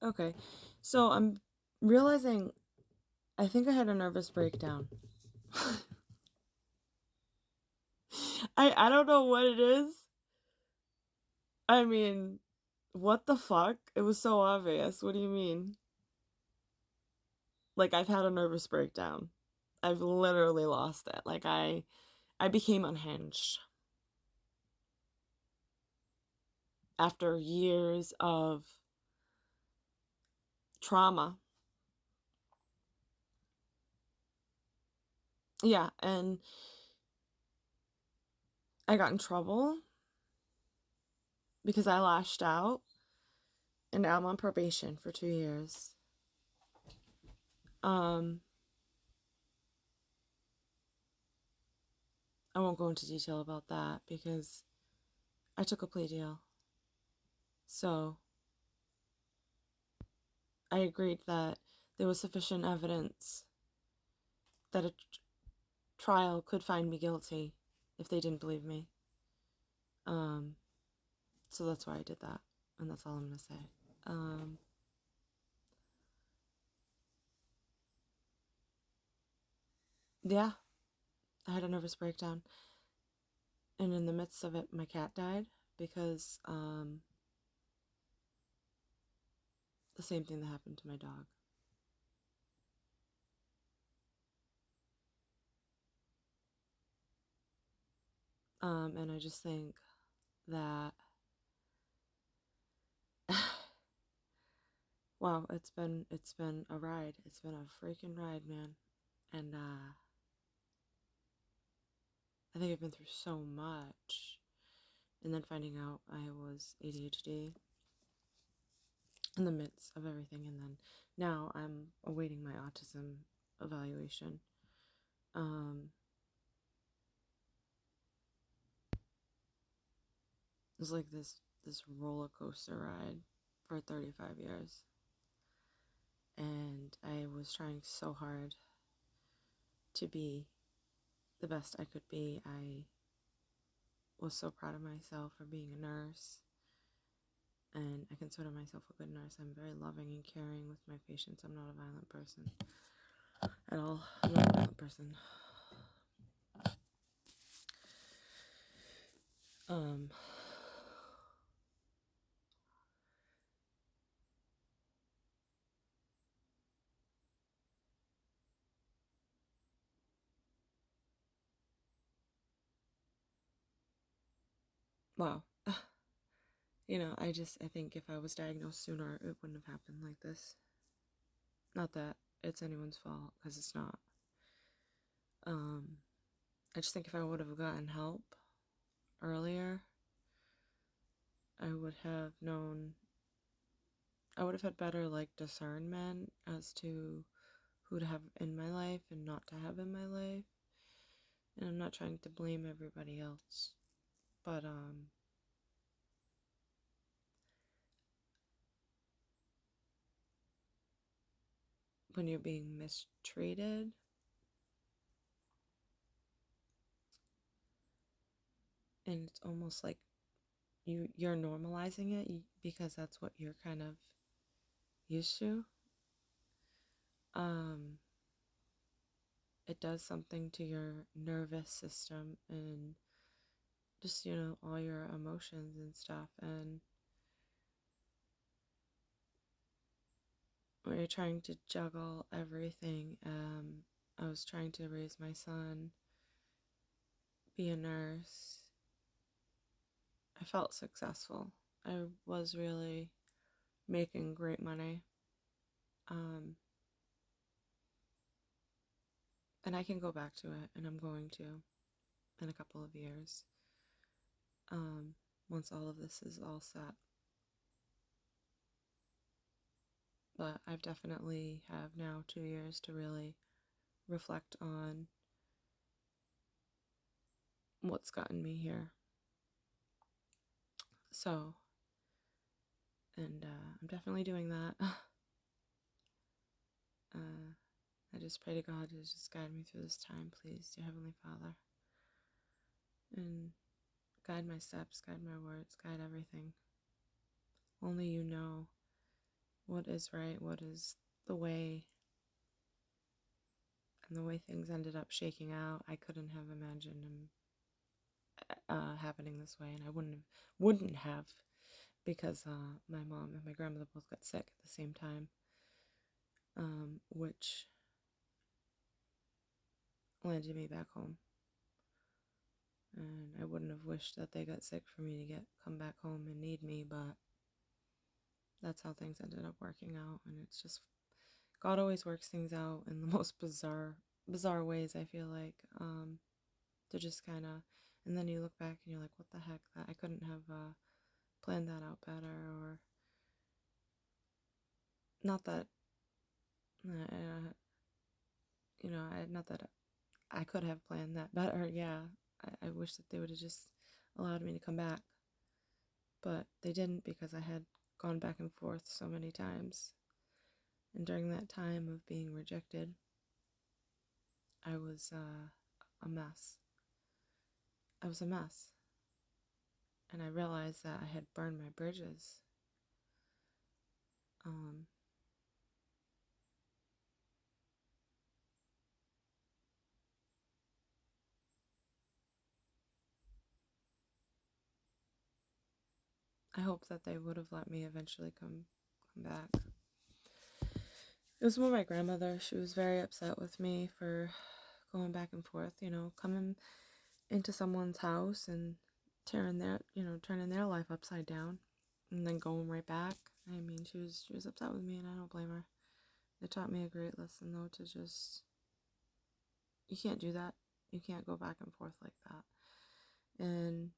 Okay. So I'm realizing I think I had a nervous breakdown. I don't know what it is. I mean, what the fuck? It was so obvious. What do you mean? Like I've had a nervous breakdown. I've literally lost it. Like I became unhinged after years of trauma. Yeah, and I got in trouble because I lashed out, and now I'm on probation for 2 years. Um, I won't go into detail about that because I took a plea deal. So I agreed that there was sufficient evidence that a trial could find me guilty if they didn't believe me. Um, so that's why I did that, and that's all I'm gonna say. Um, yeah, I had a nervous breakdown, and in the midst of it, my cat died because the same thing that happened to my dog. And I just think that wow, it's been a ride. It's been a freaking ride, man. And I think I've been through so much. And then finding out I was ADHD in the midst of everything, and then now I'm awaiting my autism evaluation. Um, it was like this roller coaster ride for 35 years, and I was trying so hard to be the best I could be. I was so proud of myself for being a nurse, and I consider myself a good nurse. I'm very loving and caring with my patients. I'm not a violent person at all. I'm not a violent person. Um, wow. I think if I was diagnosed sooner, it wouldn't have happened like this. Not that it's anyone's fault, because it's not. Um, I just think if I would have gotten help earlier, I would have known, I would have had better, like, discernment as to who to have in my life and not to have in my life. And I'm not trying to blame everybody else, but, when you're being mistreated, and it's almost like you're normalizing it because that's what you're kind of used to. Um, it does something to your nervous system and just, all your emotions and stuff. And when you're trying to juggle everything, I was trying to raise my son, be a nurse. I felt successful. I was really making great money. Um, and I can go back to it, and I'm going to in a couple of years. Um, once all of this is all set. But I've definitely have now 2 years to really reflect on what's gotten me here. So, and I'm definitely doing that. I just pray to God to just guide me through this time, please, dear Heavenly Father. And guide my steps, guide my words, guide everything. Only you know what is right, what is the way, and the way things ended up shaking out. I couldn't have imagined them happening this way, and I wouldn't have because my mom and my grandmother both got sick at the same time, which landed me back home. And I wouldn't have wished that they got sick for me to come back home and need me, but that's how things ended up working out. And it's just, God always works things out in the most bizarre ways, I feel like, to just kind of, and then you look back and you're like, what the heck, that I couldn't have planned that out better, or not that, not that I could have planned that better. Yeah, I wish that they would have just allowed me to come back, but they didn't, because I had gone back and forth so many times. And during that time of being rejected, I was a mess. I was a mess. And I realized that I had burned my bridges. I hope that they would have let me eventually come back. It was more my grandmother. She was very upset with me for going back and forth, coming into someone's house and turning their life upside down and then going right back. I mean, she was upset with me, and I don't blame her. It taught me a great lesson, though, to just, you can't do that. You can't go back and forth like that. And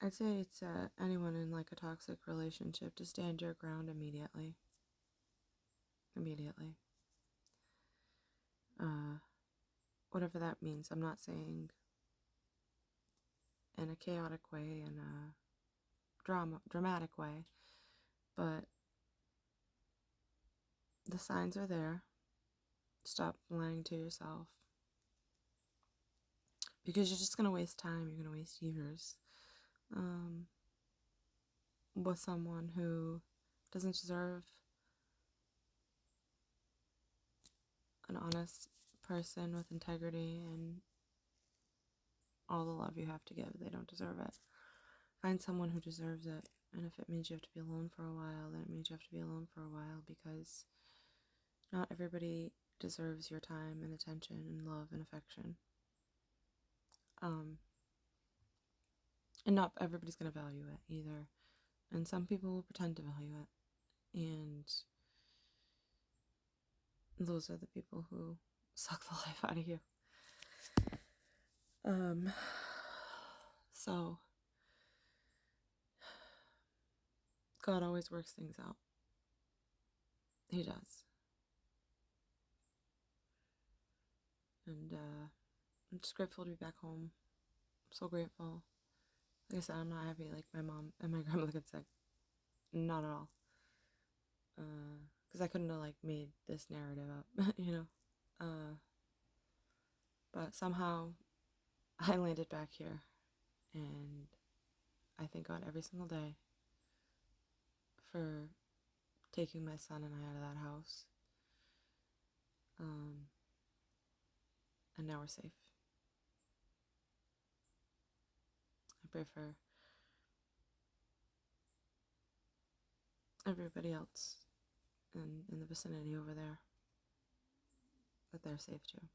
I'd say it's anyone in like a toxic relationship to stand your ground immediately. Immediately. Whatever that means. I'm not saying in a chaotic way, in a dramatic way, but the signs are there. Stop lying to yourself, because you're just going to waste time. You're going to waste years with someone who doesn't deserve an honest person with integrity and all the love you have to give. They don't deserve it. Find someone who deserves it. And if it means you have to be alone for a while, then it means you have to be alone for a while, because not everybody deserves your time and attention and love and affection. And not everybody's going to value it either. And some people will pretend to value it. And those are the people who suck the life out of you. So, God always works things out. He does. And I'm just grateful to be back home. I'm so grateful. Like I said, I'm not happy like my mom and my grandmother got sick. Not at all. Because I couldn't have like made this narrative up, but somehow I landed back here, and I thank God every single day for taking my son and I out of that house. And now we're safe. I pray for everybody else in the vicinity over there, that they're safe too.